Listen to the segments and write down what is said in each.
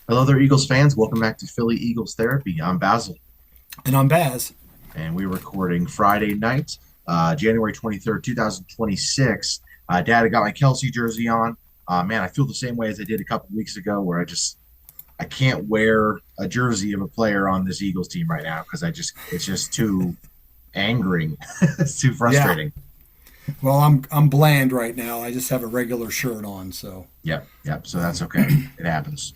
Hello there, Eagles fans. Welcome back to Philly Eagles Therapy. I'm Basil, And I'm Baz. and we're recording Friday night, January 23rd, 2026. Dad, I got my Kelsey jersey on. Man, I feel the same way as I did a couple weeks ago, where I can't wear a jersey of a player on this Eagles team right now because it's just too angering. It's too Yeah. frustrating. Well, I'm bland right now. I just have a regular shirt on, so Yep, yep. So that's okay. It happens.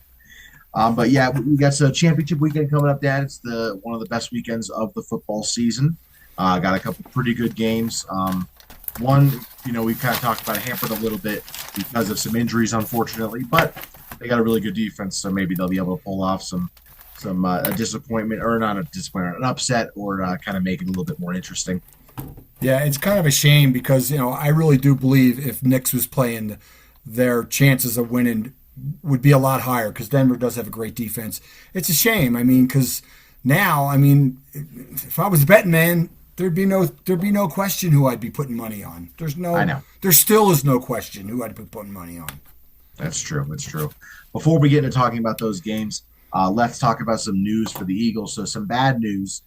But yeah, we got a championship weekend coming up, Dad. It's the one of the best weekends of the football season. Got a couple pretty good games. One, we kind of talked about it, hampered a little bit because of some injuries, unfortunately, but they got a really good defense, so maybe they'll be able to pull off some a disappointment, or not a disappointment, an upset, or kind of make it a little bit more interesting. yeah, it's kind of a shame because I really do believe if Knicks was playing, their chances of winning would be a lot higher because Denver does have a great defense. It's a shame. I mean, because now, if I was a betting man, there'd be no question who I'd be putting money on. I know. There still is no question who I'd be putting money on. That's true. That's true. Before we get into talking about those games, let's talk about some news for the Eagles. So some bad news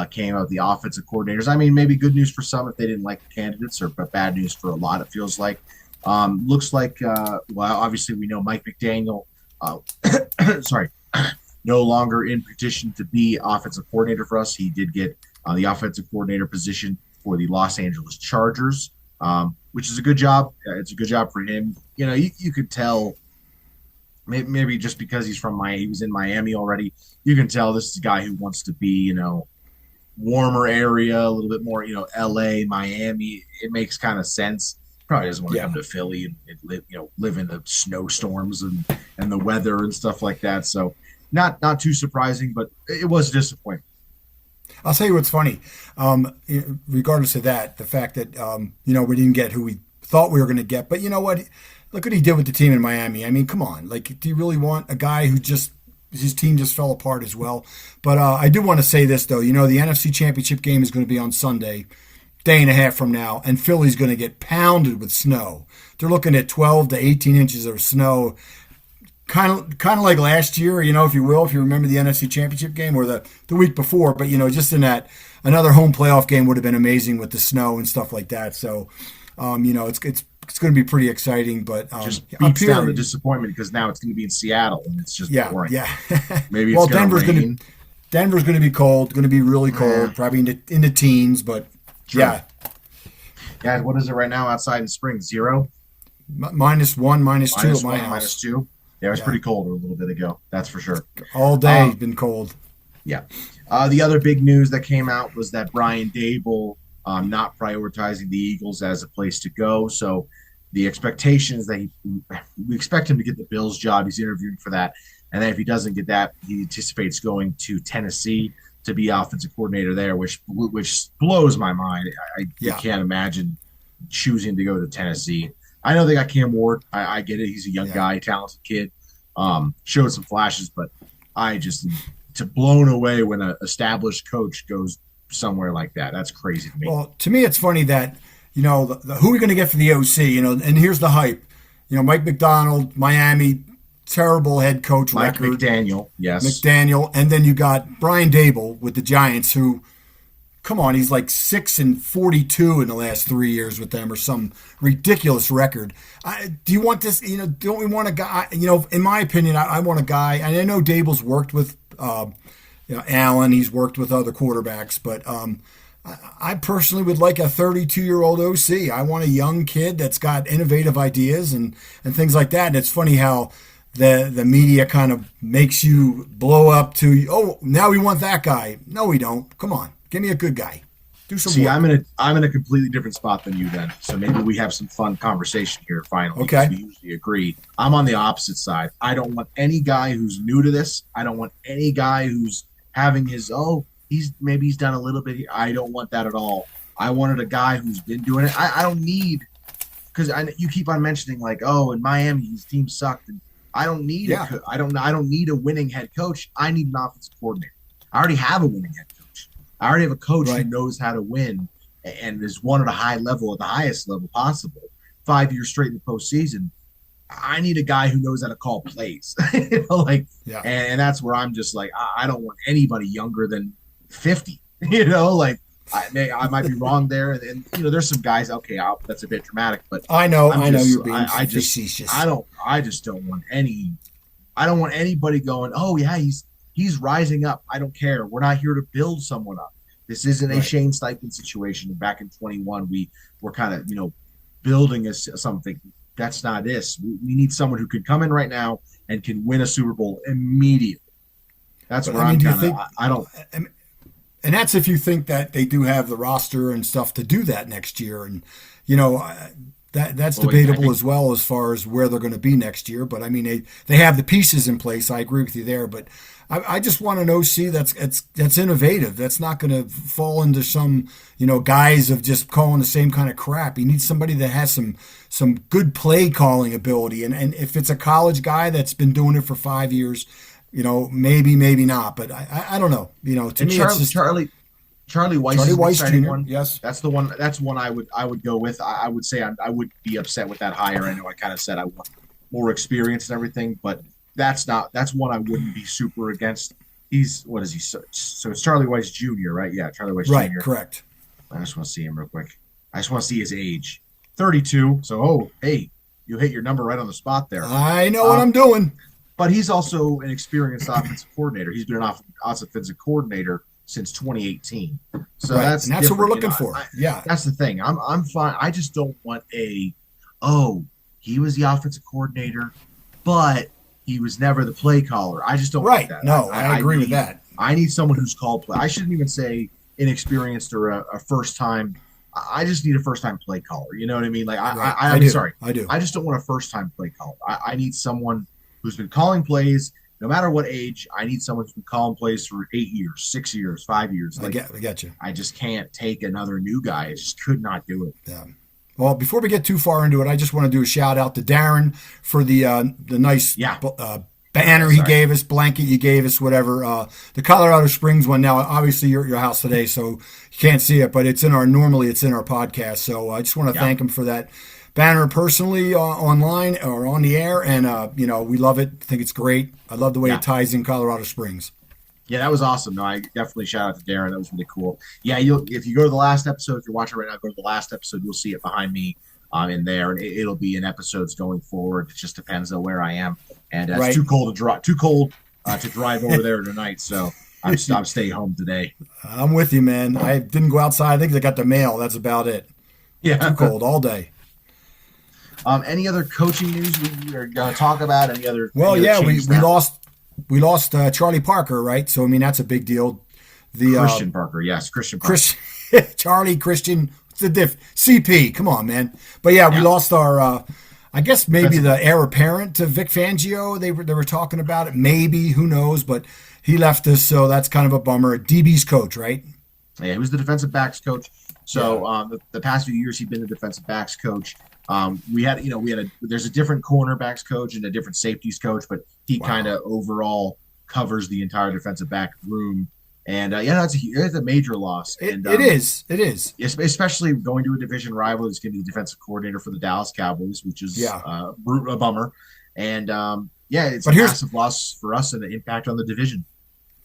came out of the offensive coordinators. I mean, maybe good news for some if they didn't like the candidates, or but bad news for a lot. It feels like. Looks like. Well, obviously we know Mike McDaniel. Sorry, no longer in petition to be offensive coordinator for us. He did get the offensive coordinator position for the Los Angeles Chargers, which is a good job. It's a good job for him. You could tell maybe just because he was in Miami already. You can tell this is a guy who wants to be, warmer area, a little bit more, LA, Miami. It makes kind of sense. Probably doesn't want to Yeah. come to Philly and live in the snowstorms and the weather and stuff like that. So not too surprising, but it was disappointing. I'll tell you what's funny. Regardless of that, the fact that we didn't get who we thought we were going to get, but you know what? Look what he did with the team in Miami. I mean, come on. Like, do you really want a guy who just his team just fell apart as well? But I do want to say this though. The NFC Championship game is going to be on Sunday, day and a half from now, and Philly's going to get pounded with snow. They're looking at 12 to 18 inches of snow kind of like last year, if you will, if you remember the NFC Championship game or the week before. But just in that, another home playoff game would have been amazing with the snow and stuff like that. So, it's going to be pretty exciting. But Just up beats down here, the disappointment because now it's going to be in Seattle and it's just yeah, boring. yeah. Maybe it's Well, going to rain. Denver's going to be cold, going to be really Eh, cold, probably in the teens. But true. yeah, Yeah, what is it right now outside in spring? Zero, -1, -2 at minus my one, minus house. two. Yeah, it was Yeah, pretty cold a little bit ago. That's for sure. all day Um, been cold. yeah. The other big news that came out was that Brian Daboll not prioritizing the Eagles as a place to go. So the expectation is that we expect him to get the Bills job. He's interviewing for that. And then if he doesn't get that, he anticipates going to Tennessee to be offensive coordinator there, which blows my mind. I Yeah, can't imagine choosing to go to Tennessee. I know they got Cam Ward. I get it. He's a young yeah. guy, talented kid. Showed some flashes, but I just to blown away when an established coach goes somewhere like that. That's crazy to me. Well, to me, it's funny that who are we going to get for the OC? And here's the hype. Mike McDonald, Miami, terrible head coach Mike record. McDaniel, yes. McDaniel, and then you got Brian Daboll with the Giants, who, come on, he's like 6-42 in the last 3 years with them, or some ridiculous record. Do you want this? Don't we want a guy? In my opinion, I want a guy, and I know Daboll's worked with. Allen. He's worked with other quarterbacks, but I personally would like a 32-year-old OC. I want a young kid that's got innovative ideas and things like that. And it's funny how the media kind of makes you blow up to, oh, now we want that guy. No, we don't. Come on, give me a good guy. Do some See, work. I'm in a completely different spot than you then. So maybe we have some fun conversation here finally because Okay. we usually agree. I'm on the opposite side. I don't want any guy who's new to this. I don't want any guy who's having he's done a little bit here. I don't want that at all. I wanted a guy who's been doing it. I don't need because you keep on mentioning like, oh, in Miami his team sucked, and I don't need Yeah. I don't need a winning head coach. I need an offensive coordinator. I already have a winning head coach. I already have a coach who Right. knows how to win and has won at a high level, at the highest level possible, 5 years straight in the postseason. I need a guy who knows how to call plays. Like, Yeah. and that's where I'm just like, I don't want anybody younger than 50. Like I might be wrong there, and there's some guys. Okay, that's a bit dramatic, but I know, I'm I know just, you're being I just, facetious. I just don't want any. I don't want anybody going, oh yeah, he's rising up. I don't care. We're not here to build someone up. This isn't a Right. Shane Steichen situation. Back in 21, we were kind of building something. That's not this. We need someone who can come in right now and can win a Super Bowl immediately. That's But where I mean, I'm do you kind of. think? I don't. And that's if you think that they do have the roster and stuff to do that next year. And you know that's Well, debatable as well as far as where they're going to be next year. But I mean, they have the pieces in place. I agree with you there. But I just want an OC that's innovative. That's not going to fall into some guise of just calling the same kind of crap. You need somebody that has some good play calling ability. And if it's a college guy that's been doing it for 5 years, maybe not, but I don't know. To And me, it's just Charlie Weiss Charlie is an Weiss exciting Jr. one. Yes, That's the one. That's one I would go with. I would say I would be upset with that hire. I know I kind of said I want more experience and everything, but that's one I wouldn't be super against. What is he? So it's Charlie Weiss Jr., right? Yeah, Charlie Weiss right, Jr. correct. I just want to see him real quick. I just want to see his age. 32. So hey, you hit your number right on the spot there. I know what I'm doing. But he's also an experienced offensive coordinator. He's been an offensive coordinator since 2018. So Right. that's And that's what we're different, looking for. Yeah. That's the thing. I'm fine. I just don't want he was the offensive coordinator, but he was never the play caller. I just don't Right. want that. No, I agree with that. I need someone who's called play. I shouldn't even say inexperienced or a first time. I just need a first time play caller. You know what I mean? Like Right. I'm do. sorry. I do. I just don't want a first time play caller. I need someone who's been calling plays no matter what age. I need someone who's been calling plays for 8 years, 6 years, 5 years. I get you. I just can't take another new guy. I just could not do it. Yeah. Well, before we get too far into it, I just want to do a shout out to Darren for the nice banner he gave us, blanket you gave us, whatever. The Colorado Springs one. Now, obviously, you're at your house today, so you can't see it, but normally it's in our podcast. So I just want to thank him for that banner personally online or on the air, and we love it. I think it's great. I love the way it ties in Colorado Springs. Yeah, that was awesome. No, I definitely shout out to Darren. That was really cool. Yeah, if you go to the last episode, if you're watching right now, go to the last episode. You'll see it behind me in there, and it'll be in episodes going forward. It just depends on where I am, and it's too cold to drive over there tonight. So I'm staying home today. I'm with you, man. I didn't go outside. I think I got the mail. That's about it. Yeah, too cold all day. Any other coaching news we are going to talk about? Any other? Well, we lost Charlie Parker, right? So I mean that's a big deal. Christian Parker, yes, Christian Parker. Charlie Christian. What's the diff? CP. Come on, man. But we lost our. I guess maybe the heir apparent to Vic Fangio. They were talking about it. Maybe, who knows? But he left us, so that's kind of a bummer. DB's coach, right? Yeah, he was the defensive backs coach. So the past few years, he'd been the defensive backs coach. There's a different cornerbacks coach and a different safeties coach, but he kind of overall covers the entire defensive back room. And it's a major loss. It is. Especially going to a division rival. He's going to be the defensive coordinator for the Dallas Cowboys, which is a bummer. And it's a massive loss for us and the impact on the division.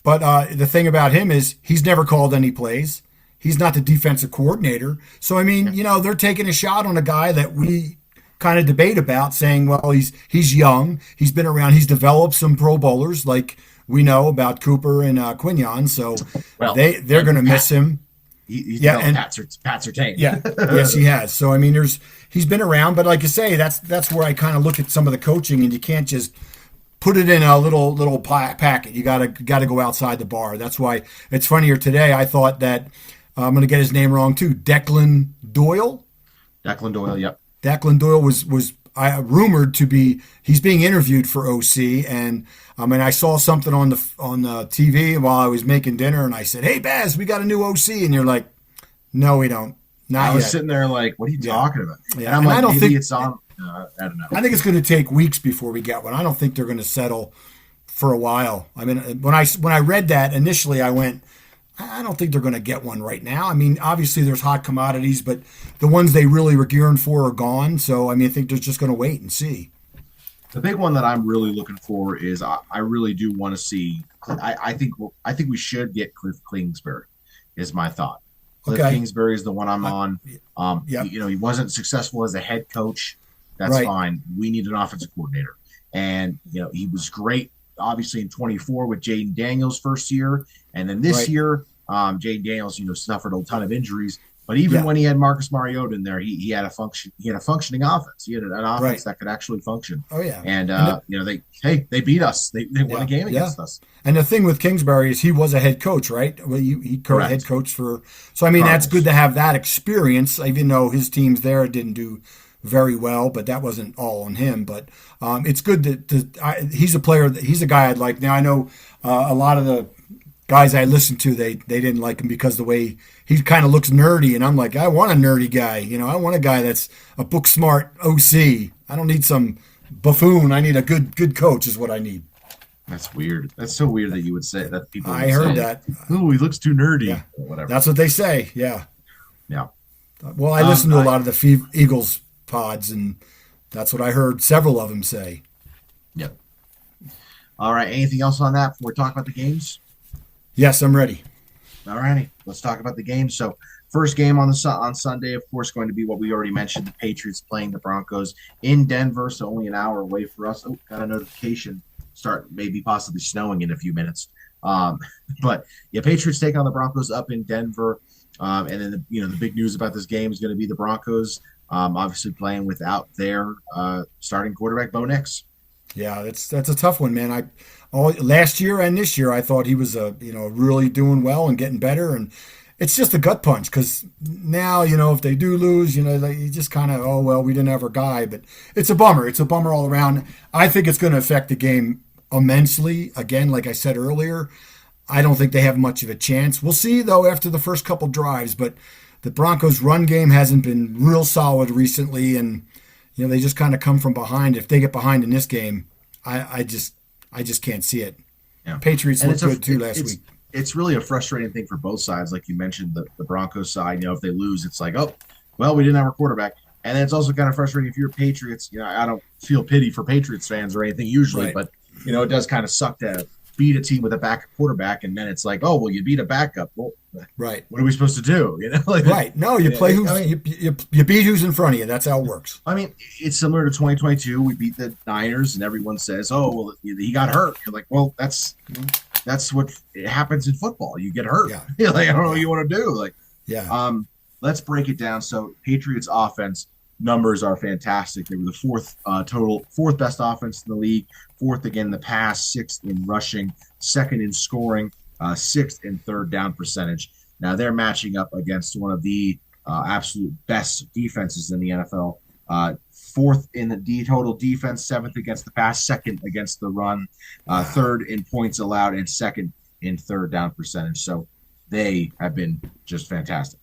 But the thing about him is he's never called any plays. He's not the defensive coordinator. So, I mean, they're taking a shot on a guy that we kind of debate about, saying, well, he's young. He's been around. He's developed some Pro Bowlers like we know about Cooper and Quinion. So they're going to miss him. He's developed Pat Surtain. Yeah, yes, he has. So, I mean, he's been around. But like you say, that's where I kind of look at some of the coaching, and you can't just put it in a little packet. You gotta go outside the bar. That's why it's funnier today. I thought that I'm going to get his name wrong too. Declan Doyle. Declan Doyle. Yep. Declan Doyle was rumored to be. He's being interviewed for OC, and I saw something on the TV while I was making dinner, and I said, "Hey, Baz, we got a new OC," and you're like, "No, we don't." I was sitting there like, "What are you talking about?" Yeah. And I'm like, I don't think it's on. I don't know. I think it's going to take weeks before we get one. I don't think they're going to settle for a while. I mean, when I read that initially, I went, I don't think they're going to get one right now. I mean, obviously there's hot commodities, but the ones they really were gearing for are gone. So, I mean, I think they're just going to wait and see. The big one that I'm really looking for is I really do want to see. I think we should get Cliff Kingsbury. Is my thought. Cliff Okay. Kingsbury is the one I'm on. Yep. He wasn't successful as a head coach. That's Right. fine. We need an offensive coordinator, and he was great. Obviously in 24 with Jaden Daniels first year, and then this Right. year, Jaden Daniels suffered a ton of injuries. But even Yeah. when he had Marcus Mariota in there, he had a function. He had a functioning offense. He had an offense Right. that could actually function. Oh yeah. And And the, they beat us. They won a yeah. game Yeah. against us. And the thing with Kingsbury is he was a head coach, right? Well, head Correct. coach for. So I mean, that's good Cardinals. to have that experience, even though his teams there didn't do very well, but that wasn't all on him. But it's good he's a player. He's a guy I'd like. Now I know a lot of the guys I listened to, they didn't like him because the way he kind of looks nerdy, and I'm like, I want a nerdy guy. I want a guy that's a book smart OC. I don't need some buffoon. I need a good coach is what I need. That's weird. That's so weird that you would say that. People I would heard say, that. "Oh, he looks too nerdy." Yeah, Or whatever. that's what they say. Yeah. Yeah. Well, I listen to a lot of the Eagles pods, and that's what I heard several of them say. Yep. All right. Anything else on that before we talk about the games? Yes, I'm ready. All righty. Let's talk about the games. So, first game on Sunday, of course, going to be what we already mentioned: the Patriots playing the Broncos in Denver. So only an hour away for us. Oh, got a notification. Maybe possibly snowing in a few minutes. But yeah, Patriots take on the Broncos up in Denver. And then the big news about this game is going to be the Broncos obviously playing without their starting quarterback Bo Nix. Yeah, that's a tough one, man. Last year and this year I thought he was really doing well and getting better, and it's just a gut punch because now if they do lose, you just kind of, oh well, we didn't have our guy, but it's a bummer. It's a bummer all around. I think it's going to affect the game immensely. Again, like I said earlier, I don't think they have much of a chance. We'll see though after the first couple drives, but the Broncos' run game hasn't been real solid recently, and they just kind of come from behind. If they get behind in this game, I just can't see it. Yeah. Patriots And looked good too last week. It's really a frustrating thing for both sides. Like you mentioned, the Broncos side, if they lose, it's like, oh, well, we didn't have our quarterback. And then it's also kind of frustrating if you're Patriots. I don't feel pity for Patriots fans or anything usually, Right. but, it does kind of suck to beat a team with a backup quarterback. And then it's like, oh, well, you beat a backup. Well, Right. what are we supposed to do? Right. No, you play you beat who's in front of you. That's how it works. I mean, it's similar to 2022. We beat the Niners, and everyone says, "Oh, well, he got hurt." You're like, "Well, that's what happens in football. You get hurt." Yeah. You're like, I don't know what you want to do. Like, Yeah. let's break it down. So, Patriots offense numbers are fantastic. They were the fourth best offense in the league, fourth again in the pass, sixth in rushing, second in scoring, sixth and third down percentage. Now they're matching up against one of the absolute best defenses in the NFL. Fourth in the total defense, seventh against the pass, second against the run, third in points allowed, and second in third down percentage. So they have been just fantastic.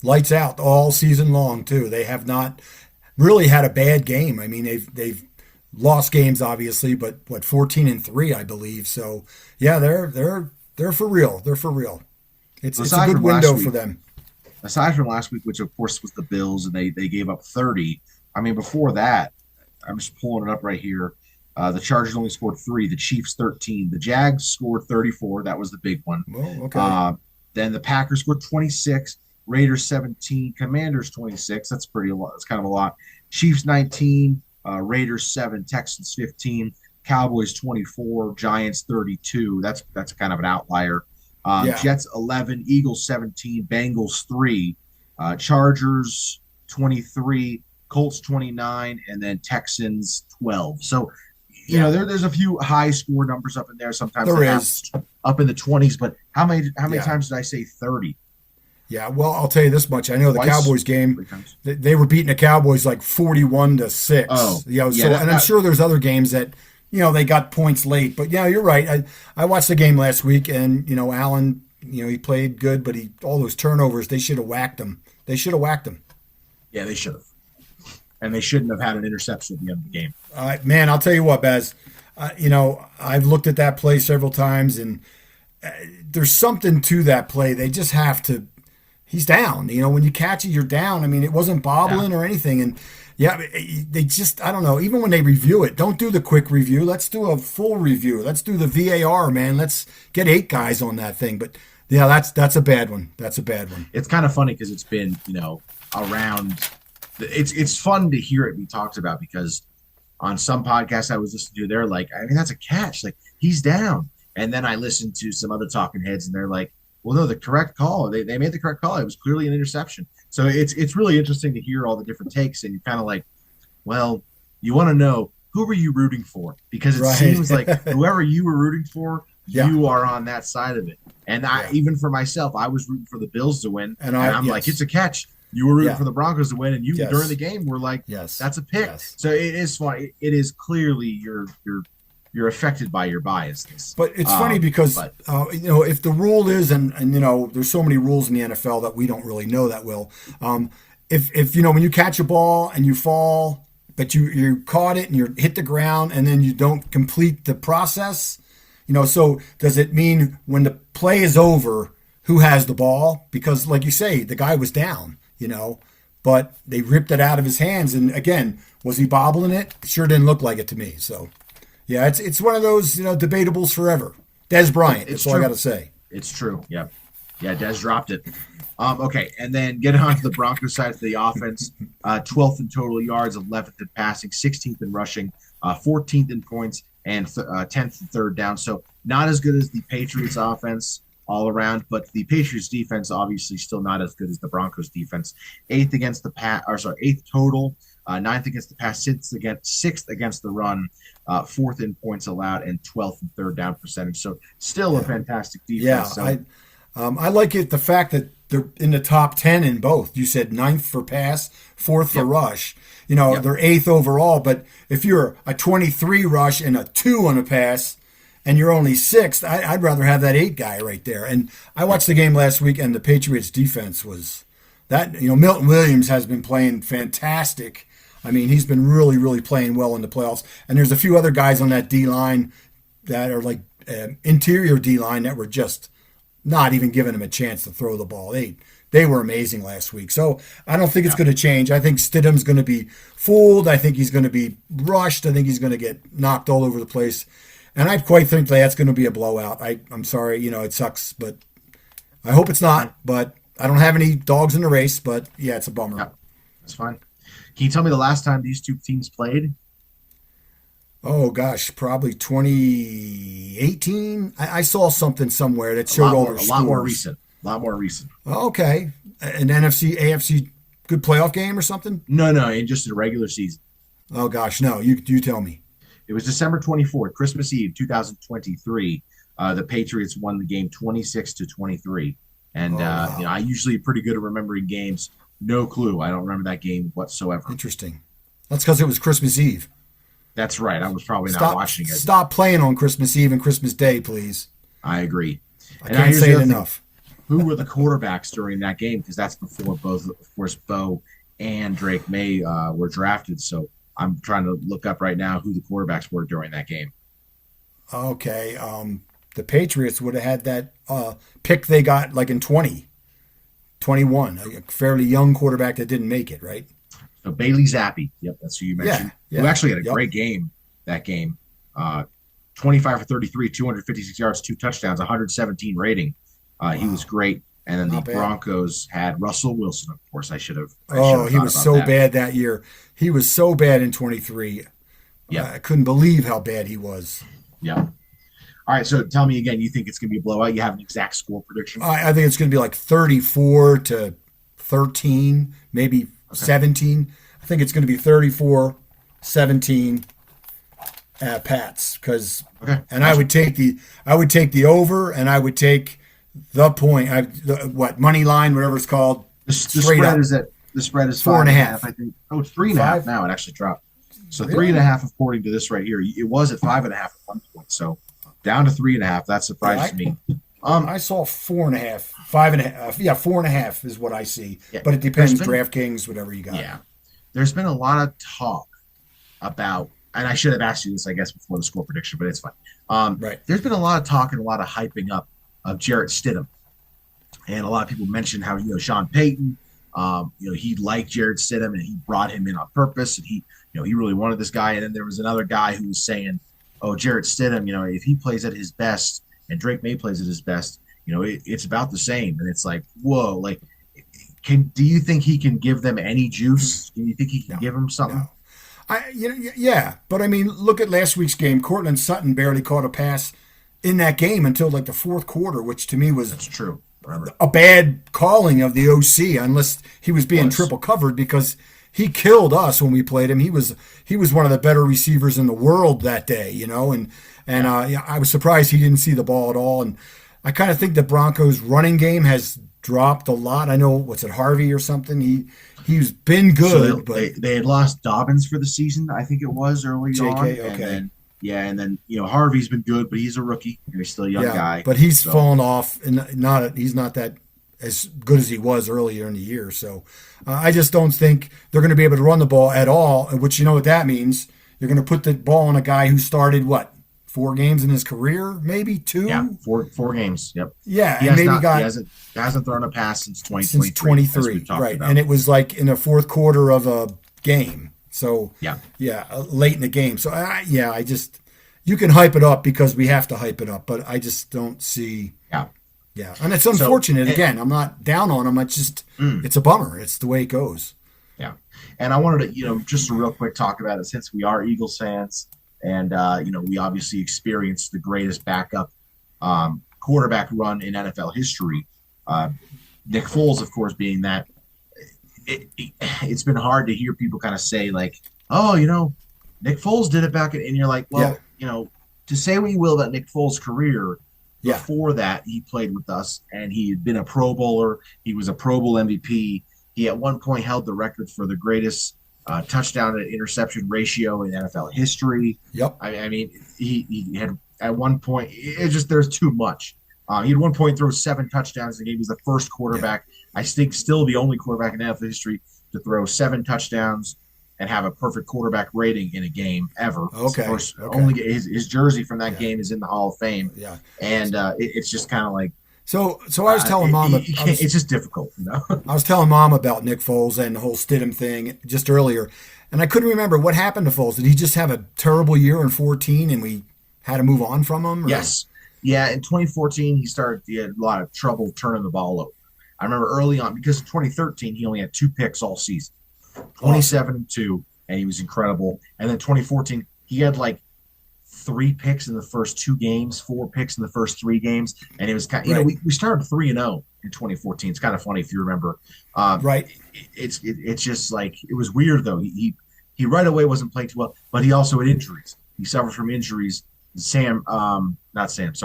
Lights out all season long too. They have not really had a bad game. I mean, they've lost games obviously, but 14-3, I believe. So yeah, they're for real. They're for real. It's a good window for them. Aside from last week, which of course was the Bills, and they gave up 30. I mean, before that, I'm just pulling it up right here. The Chargers only scored 3, the Chiefs 13, the Jags scored 34. That was the big one. Well, okay. Then the Packers scored 26, Raiders 17, Commanders 26. That's pretty a lot. That's kind of a lot. Chiefs 19, Raiders 7, Texans 15, Cowboys 24, Giants 32. That's kind of an outlier. Yeah. Jets 11, Eagles 17, Bengals 3, Chargers 23, Colts 29, and then Texans 12. So, there's a few high score numbers up in there. Sometimes There is. up in the 20s, but how many Yeah. times did I say 30? Yeah, well, I'll tell you this much. I know the Twice? Cowboys game, 3 times? they were beating the Cowboys like 41-6. Oh, and I'm sure there's other games that, they got points late. But yeah, you're right. I watched the game last week, and Allen, he played good, but all those turnovers, they should have whacked him. Yeah, they should have. And they shouldn't have had an interception at the end of the game. Man, I'll tell you what, Baz. I've looked at that play several times, and there's something to that play. They just have to he's down. When you catch it, you're down. I mean, it wasn't bobbling or anything. And yeah, they just, I don't know, even when they review it, don't do the quick review. Let's do a full review. Let's do the VAR, man. Let's get 8 guys on that thing. But yeah, that's a bad one. That's a bad one. It's kind of funny because it's been, around. It's fun to hear it be talked about because on some podcasts I was listening to, they're like, I mean, that's a catch. Like, he's down. And then I listened to some other talking heads and they're like, well, no, the correct call. They made the correct call. It was clearly an interception. So it's really interesting to hear all the different takes. And you're kind of like, well, you want to know, who were you rooting for? Because it seems like whoever you were rooting for, you are on that side of it. And even for myself, I was rooting for the Bills to win. And I'm like, it's a catch. You were rooting for the Broncos to win. And you, during the game, were like, that's a pick. So it is fun. It is clearly you're affected by your biases. But it's funny because, if the rule is, and there's so many rules in the NFL that we don't really know that well. If when you catch a ball and you fall, but you caught it and you hit the ground and then you don't complete the process, so does it mean when the play is over, who has the ball? Because like you say, the guy was down, but they ripped it out of his hands. And again, was he bobbling it? It sure didn't look like it to me. So yeah, it's one of those, debatables forever. Des Bryant, that's all I got to say. It's true. Yeah. Yeah, Des dropped it. Okay, and then get on to the Broncos side of the offense. 12th in total yards, 11th in passing, 16th in rushing, 14th in points, and 10th in third down. So not as good as the Patriots offense all around, but the Patriots defense obviously still not as good as the Broncos defense. 8th against the pass, 8th total, 9th against the pass, 6th against the run, 4th in points allowed, and 12th in third down percentage. So still a fantastic defense. Yeah, I like it, the fact that they're in the top 10 in both. You said 9th for pass, 4th for rush. They're 8th overall, but if you're a 23 rush and a 2 on a pass and you're only 6th, I'd rather have that 8 guy right there. And I watched the game last week, and the Patriots defense was that, Milton Williams has been playing fantastic. I mean, he's been really, really playing well in the playoffs. And there's a few other guys on that D-line that are like interior D-line that were just not even giving him a chance to throw the ball. They were amazing last week. So I don't think it's going to change. I think Stidham's going to be fooled. I think he's going to be rushed. I think he's going to get knocked all over the place. And I quite think that's going to be a blowout. I'm sorry, it sucks, but I hope it's not. But I don't have any dogs in the race, but yeah, it's a bummer. Yeah, that's fine. Can you tell me the last time these two teams played? Oh, gosh, probably 2018. I saw something somewhere that showed all their scores. A lot more recent. Okay. An NFC, AFC good playoff game or something? No, just a regular season. Oh, gosh, no. You tell me. It was December 24th, Christmas Eve, 2023. The Patriots won the game 26-23. And, I usually pretty good at remembering games. No clue. I don't remember that game whatsoever. Interesting. That's because it was Christmas Eve. That's right. I was probably not watching it. Stop playing on Christmas Eve and Christmas Day, please. I agree. I can't say it enough. Who were the quarterbacks during that game? Because that's before both, of course, Bo and Drake May were drafted. So I'm trying to look up right now who the quarterbacks were during that game. Okay. The Patriots would have had that pick they got like in 2021, a fairly young quarterback that didn't make it, right? So Bailey Zappi, yep, that's who you mentioned. Yeah. Who actually had a great game that game. 25 for 33, 256 yards, 2 touchdowns, 117 rating. He was great. And then the Broncos had Russell Wilson, of course. I should have. He was so bad that year. He was so bad in 23. Yeah, I couldn't believe how bad he was. Yeah. All right, so tell me again, you think it's going to be a blowout? You have an exact score prediction? I think it's going to be like 34-13, maybe 17. I think it's going to be 34-17 Pats and I would take the over, and I would take the point. Money line, whatever it's called. The spread is 4.5. I think. Oh, it's 3.5 now. It actually dropped. So really? 3.5 according to this right here. It was at 5.5 at one point. So down to 3.5. That surprises me. I saw 4.5, 5.5. Yeah, 4.5 is what I see. Yeah. But it depends. DraftKings, whatever you got. Yeah. There's been a lot of talk about, and I should have asked you this, I guess, before the score prediction, but it's fine. Right. There's been a lot of talk and a lot of hyping up of Jarrett Stidham And a lot of people mentioned how, Sean Payton, he liked Jared Stidham and he brought him in on purpose. And he really wanted this guy. And then there was another guy who was saying, oh, Jared Stidham, if he plays at his best and Drake May plays at his best, it's about the same. And it's like, whoa, like, do you think he can give them any juice? Do you think he can give them something? No. Yeah, but I mean, look at last week's game. Cortland Sutton barely caught a pass in that game until like the fourth quarter, which to me was That's true. A bad calling of the OC, unless he was being triple covered, because he killed us when we played him. He was one of the better receivers in the world that day, and I was surprised he didn't see the ball at all. And I kind of think the Broncos' running game has dropped a lot. I know, Harvey or something? He's been good, so but they had lost Dobbins for the season, I think it was early JK, on. okay. And then Harvey's been good, but he's a rookie. He's still a young guy. But he's fallen off, and he's not that as good as he was earlier in the year. So I just don't think they're going to be able to run the ball at all, which what that means. You're going to put the ball on a guy who started, 4 games in his career, maybe 2? Yeah, four games. Yep. Yeah, he hasn't thrown a pass since 2023. Since 23, right. About. And it was like in the fourth quarter of a game. So, yeah, late in the game. So, you can hype it up because we have to hype it up, but I just don't see. Yeah. And it's unfortunate. Again, I'm not down on them. It's just, it's a bummer. It's the way it goes. Yeah. And I wanted to, just a real quick talk about it since we are Eagles fans and, we obviously experienced the greatest backup quarterback run in NFL history. Nick Foles, of course, being that. It's been hard to hear people kind of say like, oh, Nick Foles did it back and you're like, well, to say what you will about Nick Foles' career, before that he played with us and he had been a Pro Bowler. He was a Pro Bowl MVP. He at one point held the record for the greatest touchdown to interception ratio in NFL history. Yep. I mean, he had at one point, there's too much. He had one point throw 7 touchdowns in the game. He was the first quarterback, I think still the only quarterback in NFL history to throw 7 touchdowns and have a perfect quarterback rating in a game ever. Okay. Only his jersey from that game is in the Hall of Fame. Yeah. And it's just kind of like. So I was telling Mom. It's just difficult, I was telling Mom about Nick Foles and the whole Stidham thing just earlier, and I couldn't remember what happened to Foles. Did he just have a terrible year in 2014 and we had to move on from him? Or? Yes. Yeah, in 2014, he had a lot of trouble turning the ball over. I remember early on, because in 2013, he only had 2 picks all season, 27-2, and he was incredible. And then 2014, he had like 3 picks in the first 2 games, 4 picks in the first 3 games, and it was kind of, we started 3-0 in 2014. It's kind of funny if you remember. Right. It's just like, it was weird though. He right away wasn't playing too well, but he also had injuries. He suffered from injuries. Mark Sanchez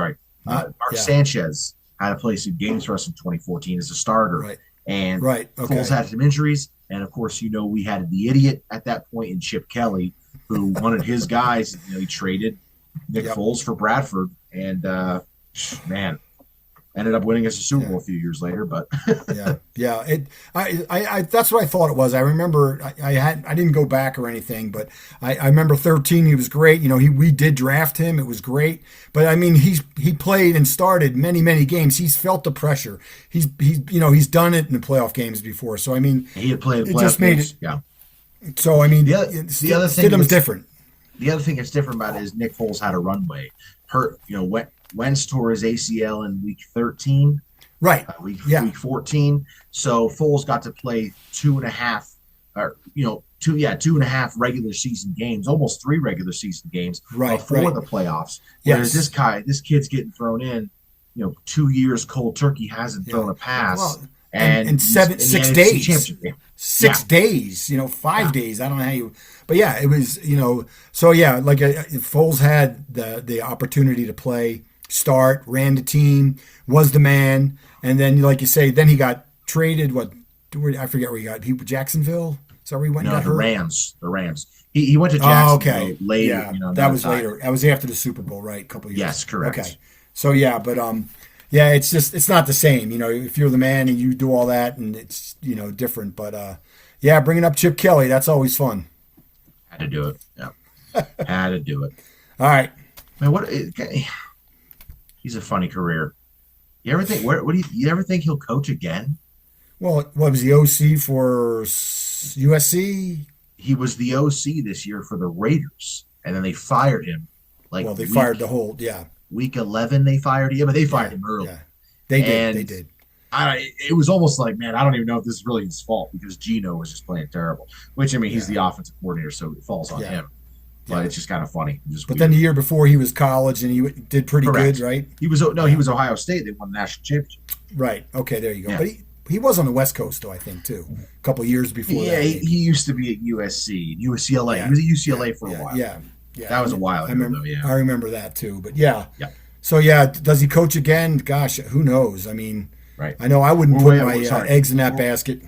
had to play some games for us in 2014 as a starter. Right. And okay. Foles had some injuries. And of course, we had the idiot at that point in Chip Kelly, who wanted his guys. He traded Nick Foles for Bradford, and man, ended up winning us a Super Bowl a few years later. But I that's what I thought it was. I remember I didn't go back or anything, but I remember 13. He was great. We did draft him. It was great. But I mean, he played and started many games. He's felt the pressure. He's done it in the playoff games before. So I mean, he had played it just made games. it. So I mean, the other thing Stidham's different. The other thing that's different about it is Nick Foles had a runway. Wentz tore his ACL in week 13. Right. Week 14. So Foles got to play 2.5 regular season games, almost 3 regular season games before the playoffs. Whereas this kid's getting thrown in, 2 years cold turkey, hasn't thrown a pass. Well, and 6 days. 6 days, 5 days. I don't know how you, but it was, so like Foles had the opportunity to play, start, ran the team, was the man, and then like you say, then he got traded. I forget where he got. Jacksonville. So where he went. No, the Rams. He went to Jacksonville later. Yeah, that was later. That was after the Super Bowl, right? A couple years. Yes, correct. Okay, so but it's not the same. If you're the man and you do all that, and it's different. But bringing up Chip Kelly, that's always fun. Had to do it. Yeah, had to do it. All right, man. He's a funny career. You ever think? What do you ever think he'll coach again? Well, what was the OC for USC? He was the OC this year for the Raiders, and then they fired him like Well, they fired the whole. Yeah, week 11. They fired him, but they fired yeah, him early. yeah. They did. They And did. it was almost like, man, I don't even know if this is really his fault because Gino was just playing terrible. Which I mean, he's Yeah, the offensive coordinator, so it falls on yeah, him. But yeah. it's just kind of funny, just But then weird. the year before, he was college and he did pretty good, Correct. right? He was no, he Yeah. was Ohio State. They won the national championship. Right. Okay, there you go. Yeah, But he was on the West Coast, though, I think, too. A couple years before yeah. that, He maybe. used to be at USC, UCLA. He Yeah, was at yeah, UCLA for a yeah, while. yeah, yeah. That was a while I ago, remember. though. Yeah, I remember that too. But yeah. yeah. So yeah, does he coach again? Gosh, who knows? I mean, Right. I know I wouldn't We're put way, my sorry. eggs in that We're, basket.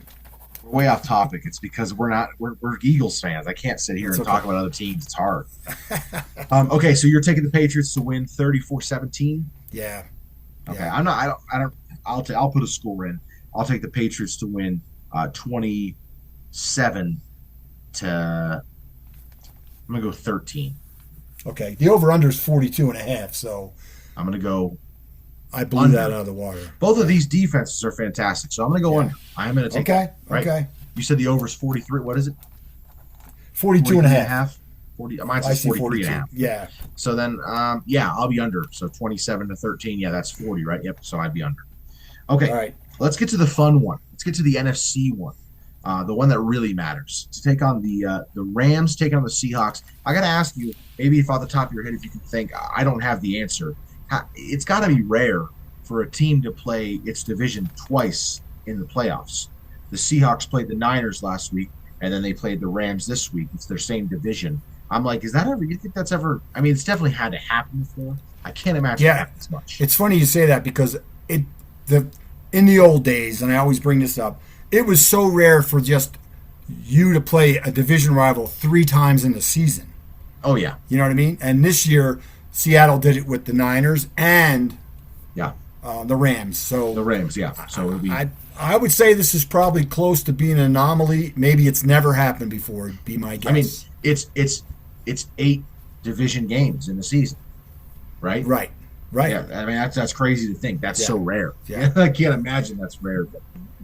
we're way off topic. It's because we're Eagles fans. I can't sit here It's and okay. talk about other teams. It's hard. Okay, so you're taking the Patriots to win 34-17. Yeah, Okay, yeah. I'm not. I don't. I'll put a score in. I'll take the Patriots to win 27 to. I'm gonna go 13. Okay. The over under is 42 and a half, so I'm gonna go I blew that under. out of the water. Both of these defenses are fantastic, so I'm gonna go Yeah. under. I'm gonna take Okay. that. Right? Okay. You said the over is 43. What is it? 42 and a 43 and a half. half. 40. Mine I says see 43 and a 42. half. Yeah. So then, yeah, I'll be under. So 27 to 13. Yeah, that's 40, right? Yep. So I'd be under. All Okay, right. let's get to the fun one. Let's get to the NFC one, the one that really matters. To take on the Rams, taking on the Seahawks. I got to ask you, maybe if off the top of your head, if you can think, I don't have the answer. It's got to be rare for a team to play its division twice in the playoffs. The Seahawks played the Niners last week, and then they played the Rams this week. It's their same division. I'm like, is that ever? You think that's ever? I mean, it's definitely had to happen before. I can't imagine it Yeah. happens much. It's funny you say that because the in the old days, and I always bring this up, it was so rare for just you to play a division rival 3 times in the season. Oh yeah, You know what I mean? And this year, Seattle did it with the Niners and yeah. the Rams. The So Rams, yeah. So it'll be. I would say this is probably close to being an anomaly. Maybe it's never happened before. Would be my guess. I mean, it's 8 division games in the season, right? right, right. Yeah. I mean, that's crazy to think. That's Yeah. so rare. Yeah. I can't imagine that's rare. But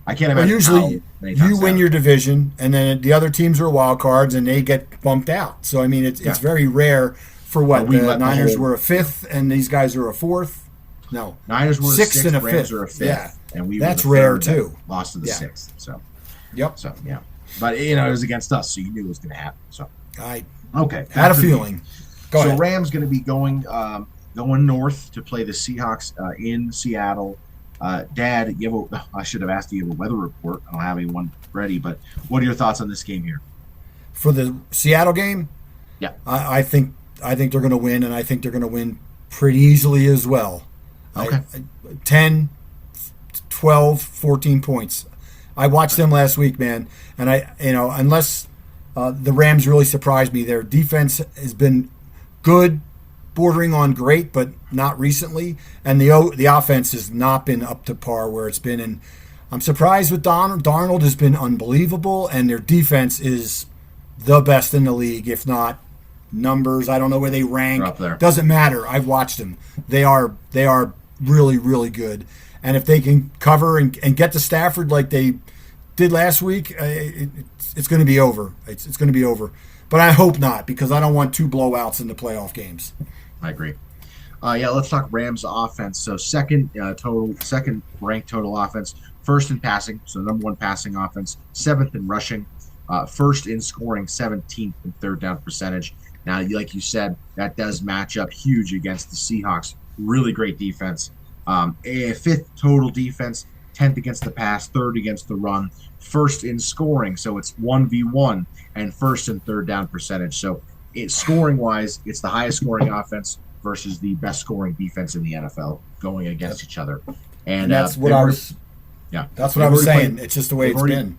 I can't Well, imagine usually how many you times win that- your division, and then the other teams are wild cards, and they get bumped out. So I mean, it's Yeah. very rare for what we the let the Niners whole- were a fifth, and these guys are a fourth. No, Niners were sixth sixth, and a Rams fifth. were a fifth, Yeah. and we That's were the rare, third that too. lost to the Yeah. sixth. Yep. So yeah, but it was against us, so you knew it was going to happen. So I okay, had a back to the- feeling. Go so ahead. Rams going to be going north to play the Seahawks in Seattle. Dad, I should have asked you a weather report. I don't have anyone ready, but what are your thoughts on this game here? For the Seattle game, Yeah. I think they're going to win, and I think they're going to win pretty easily as well. Okay. 10, 12, 14 points. I watched them last week, man, and unless the Rams really surprised me, their defense has been good, bordering on great, but not recently, and the offense has not been up to par where it's been. And I'm surprised with Donald. Darnold has been unbelievable, and their defense is the best in the league, if not numbers. I don't know where they rank. They're up there. Doesn't matter. I've watched them. They are really, really good. And if they can cover and get to Stafford like they did last week, it's going to be over. It's going to be over. But I hope not, because I don't want 2 blowouts in the playoff games. I agree. Yeah, let's talk Rams offense. So second ranked total offense, first in passing, so number 1 passing offense, 7th in rushing, first in scoring, 17th in third down percentage. Now, like you said, that does match up huge against the Seahawks. Really great defense. A 5th total defense, 10th against the pass, 3rd against the run, first in scoring, so it's 1v1, and first in third down percentage. So scoring wise, it's the highest scoring offense versus the best scoring defense in the NFL going against each other. And That's what I was. Yeah, That's what I was saying. It's just the way they've it's already- been.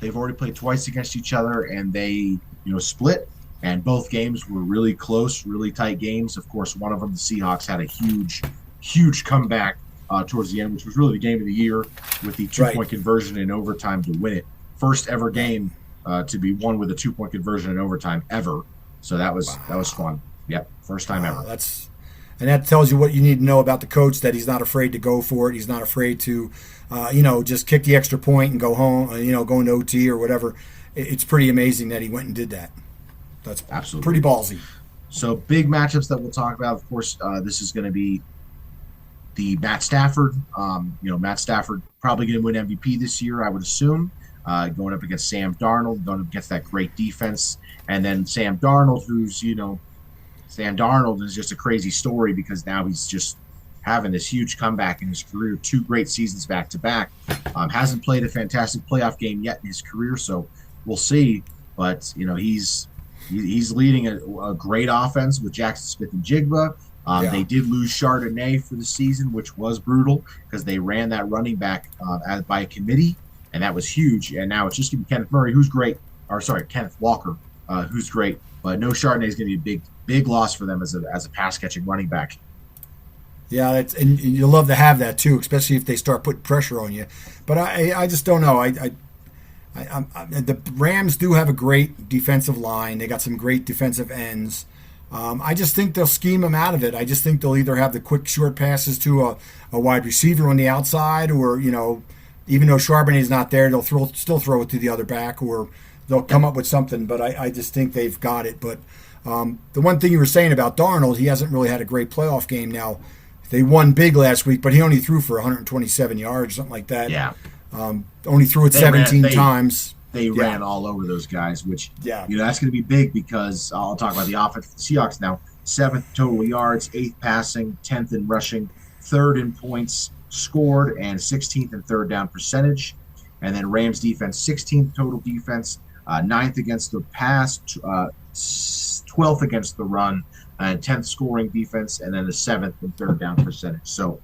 They've already played twice against each other, and they split. And both games were really close, really tight games. Of course, one of them, the Seahawks, had a huge comeback towards the end, which was really the game of the year with the 2-point conversion in overtime to win it. First ever game to be won with a 2-point conversion in overtime ever. So that was fun. Yep, first time ever. And that tells you what you need to know about the coach, that he's not afraid to go for it. He's not afraid to, just kick the extra point and go home, go into OT or whatever. It's pretty amazing that he went and did that. That's Absolutely pretty ballsy. So big matchups that we'll talk about. Of course, this is going to be the Matt Stafford. Matt Stafford probably going to win MVP this year, I would assume. Going up against Sam Darnold, going up against that great defense, and then Sam Darnold, Sam Darnold is just a crazy story because now he's just having this huge comeback in his career, 2 great seasons back to back. Hasn't played a fantastic playoff game yet in his career, so we'll see. But he's leading a great offense with Jackson Smith and Jigba. They did lose Chardonnay for the season, which was brutal because they ran that running back by committee, and that was huge. And now it's just going to be Kenneth Murray, who's great, Kenneth Walker, who's great. But no Chardonnay is going to be a big loss for them as a pass catching running back. Yeah, and you love to have that too, especially if they start putting pressure on you. But I just don't know. The Rams do have a great defensive line. They got some great defensive ends. I just think they'll scheme them out of it. I just think they'll either have the quick short passes to a wide receiver on the outside, or even though Charbonnet's not there, they'll still throw it to the other back, or they'll come up with something. But I just think they've got it. But the one thing you were saying about Darnold, he hasn't really had a great playoff game. Now, they won big last week, but he only threw for 127 yards, something like that. Yeah. Only threw it 17 times. They ran all over those guys, which that's going to be big because I'll talk about the offense for the Seahawks now. 7th total yards, 8th passing, 10th in rushing, 3rd in points scored, and 16th in third down percentage. And then Rams defense, 16th total defense, 9th against the pass, 12th against the run, and 10th scoring defense, and then the 7th in third down percentage. So,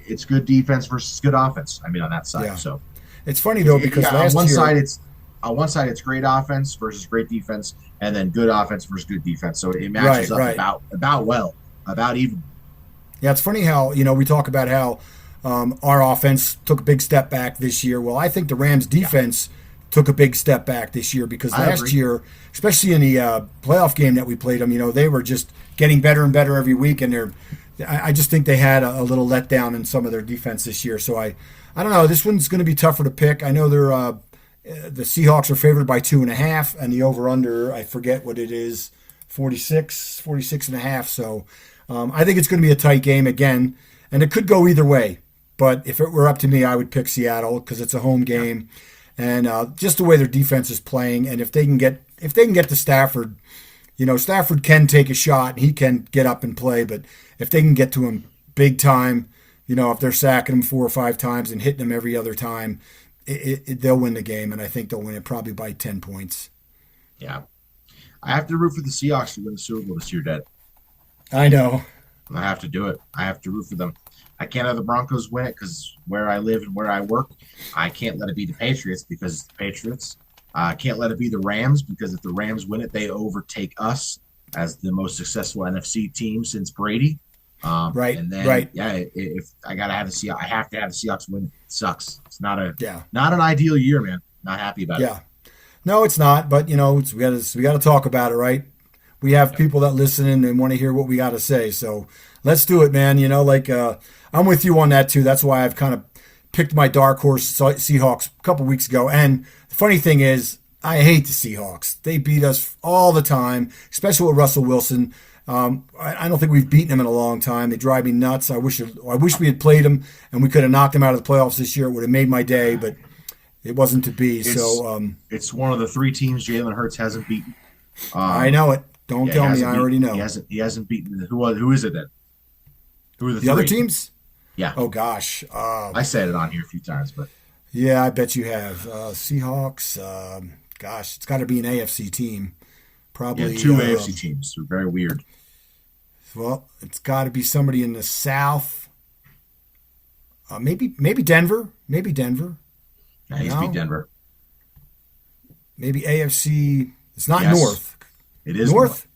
it's good defense versus good offense. I mean, on that side. Yeah. So it's funny though because last on one year side it's great offense versus great defense, and then good offense versus good defense. So it matches up about even. Yeah, it's funny how we talk about how our offense took a big step back this year. Well, I think the Rams defense took a big step back this year because last year, especially in the playoff game that we played them, they were just getting better and better every week, and I just think they had a little letdown in some of their defense this year. So I don't know. This one's going to be tougher to pick. I know the Seahawks are favored by 2.5, and the over/under, I forget what it is, 46.5. So I think it's going to be a tight game again, and it could go either way. But if it were up to me, I would pick Seattle because it's a home game, and just the way their defense is playing, and if they can get to Stafford. Stafford can take a shot and he can get up and play, but if they can get to him big time, if they're sacking him 4 or 5 times and hitting him every other time, they'll win the game, and I think they'll win it probably by 10 points. Yeah. I have to root for the Seahawks to win the Super Bowl this year, Dad. I know. I have to do it. I have to root for them. I can't have the Broncos win it because where I live and where I work, I can't let it be the Patriots because it's the Patriots. I can't let it be the Rams because if the Rams win it, they overtake us as the most successful NFC team since Brady. Right. And then, if I gotta have the Seahawks, I have to have the Seahawks win. It sucks. It's not an ideal year, man. Not happy about it. Yeah. No, it's not. But we got to talk about it, right? We have people that listen and want to hear what we got to say. So let's do it, man. I'm with you on that too. That's why I've kind of picked my dark horse Seahawks a couple weeks ago. And the funny thing is, I hate the Seahawks. They beat us all the time, especially with Russell Wilson. I don't think we've beaten them in a long time. They drive me nuts. I wish we had played them and we could have knocked them out of the playoffs this year. It would have made my day, but it wasn't to be. It's one of the 3 teams Jalen Hurts hasn't beaten. I know it. Don't tell me. I already know. He hasn't beaten. Who is it then? Who are the 3? Other teams? Yeah. Oh gosh. I said it on here a few times, but yeah, I bet you have. Seahawks. Gosh, it's got to be an AFC team. Probably 2 AFC teams. They're very weird. Well, it's got to be somebody in the South. Maybe Denver. Maybe Denver. Nah, he's beat Denver. Maybe AFC. It's not North. It is North.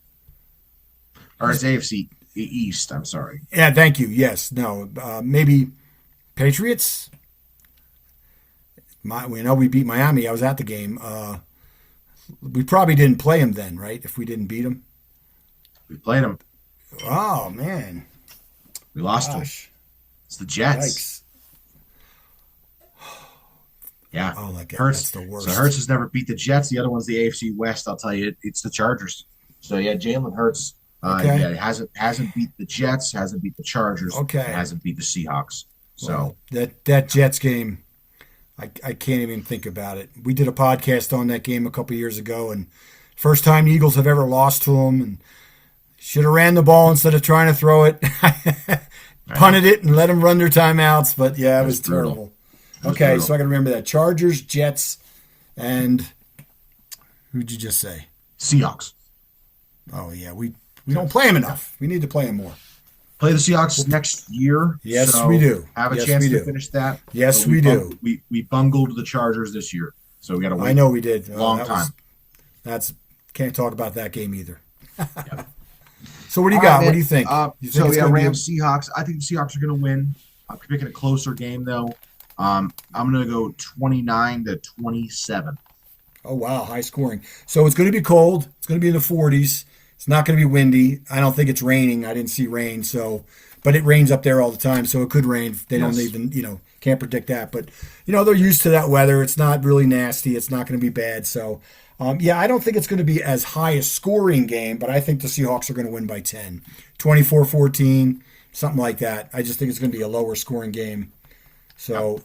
Or it's AFC East. I'm sorry. Yeah, thank you. Yes. No. Maybe Patriots. We know we beat Miami. I was at the game. We probably didn't play them then, right? If we didn't beat them. We played them. Oh man, We lost to them. gosh, It's the Jets. yikes! Yeah. Oh, like that's Hurts. the So worst. Hurts has never beat the Jets. The other one's the AFC West. I'll tell you, it's the Chargers. So yeah, Jalen Hurts. Okay, Yeah, hasn't beat the Jets, hasn't beat the Chargers, and okay. hasn't beat the Seahawks. So Well, that Jets game, I can't even think about it. We did a podcast on that game a couple years ago, and first time the Eagles have ever lost to them, and should have ran the ball instead of trying to throw it. I know Punted it and let them run their timeouts, but yeah, it it was was brutal. terrible. It was Okay, brutal. so I got to remember that Chargers, Jets, and who'd you just say? Seahawks. Oh yeah, we don't play them enough. We need to play them more. Play the Seahawks next year. Yes, so we do. Have a Yes, chance we to do. finish that. Yes, But we do. We bungled the Chargers this year, so we got to wait. I know we did. Long That time. That's can't talk about that game either. Yep. So what do you All got? right, What man. do you think? You think So it's yeah, gonna be a- Rams Seahawks. I think the Seahawks are going to win. I'm picking a closer game though. I'm going to go 29-27. Oh wow, high scoring. So it's going to be cold. It's going to be in the 40s. It's not going to be windy. I don't think it's raining. I didn't see rain. So, but it rains up there all the time. So it could rain. They don't Yes. even can't predict that. But they're used to that weather. It's not really nasty. It's not going to be bad. So. Yeah, I don't think it's going to be as high a scoring game, but I think the Seahawks are going to win by 10, 24-14, something like that. I just think it's going to be a lower scoring game. So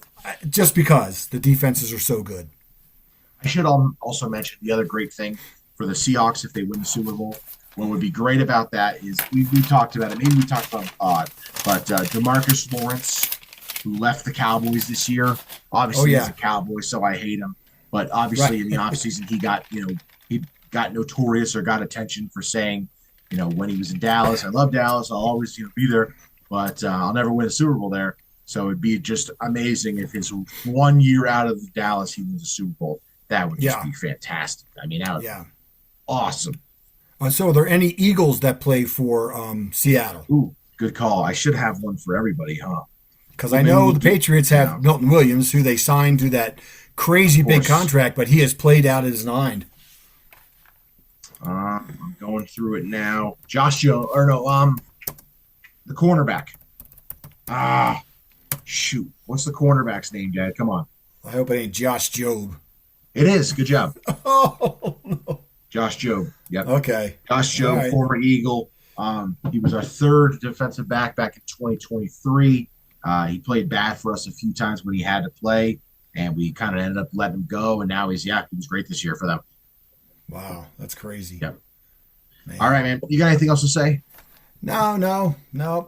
just because the defenses are so good. I should also mention the other great thing for the Seahawks if they win the Super Bowl. What would be great about that is we talked about it. Maybe we talked about it odd, but DeMarcus Lawrence, who left the Cowboys this year, obviously he's a Cowboy, so I hate him. But obviously in the offseason, he got notorious or got attention for saying, when he was in Dallas, I love Dallas, I'll always be there, but I'll never win a Super Bowl there. So it'd be just amazing if his 1 year out of Dallas, he wins a Super Bowl. That would just be fantastic. I mean, that would be awesome. So are there any Eagles that play for Seattle? Ooh, good call. I should have one for everybody, huh? Because I know the Patriots have Milton Williams, who they signed to that crazy big contract, but he has played out his 9. I'm going through it now. The cornerback. Shoot. What's the cornerback's name, Dad? Come on. I hope it ain't Josh Jobe. It is. Good job. Oh, no. Josh Jobe. Yep. Okay. Josh Jobe, Right. former Eagle. He was our third defensive back in 2023. He played bad for us a few times when he had to play, and we kind of ended up letting him go. And now he was great this year for them. Wow, that's crazy. Yep. Man. All right, man. You got anything else to say? No.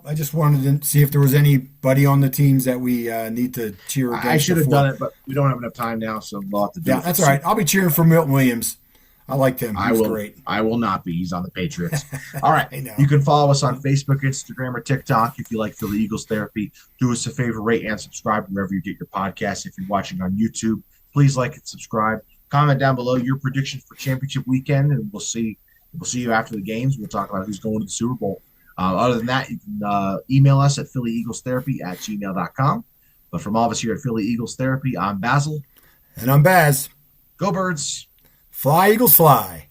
I just wanted to see if there was anybody on the teams that we need to cheer against. I should have done it, but we don't have enough time now, so we'll have to do it. Yeah, that's all right. I'll be cheering for Milton Williams. I liked him. He was great. I will not be. He's on the Patriots. All right. I know. You can follow us on Facebook, Instagram, or TikTok if you like Philly Eagles Therapy. Do us a favor, rate and subscribe wherever you get your podcasts. If you're watching on YouTube, please like and subscribe. Comment down below your prediction for championship weekend, and we'll see you after the games. We'll talk about who's going to the Super Bowl. Other than that, you can email us at phillyeaglestherapy@gmail.com. But from all of us here at Philly Eagles Therapy, I'm Basil. And I'm Baz. Go Birds. Fly, Eagles, fly.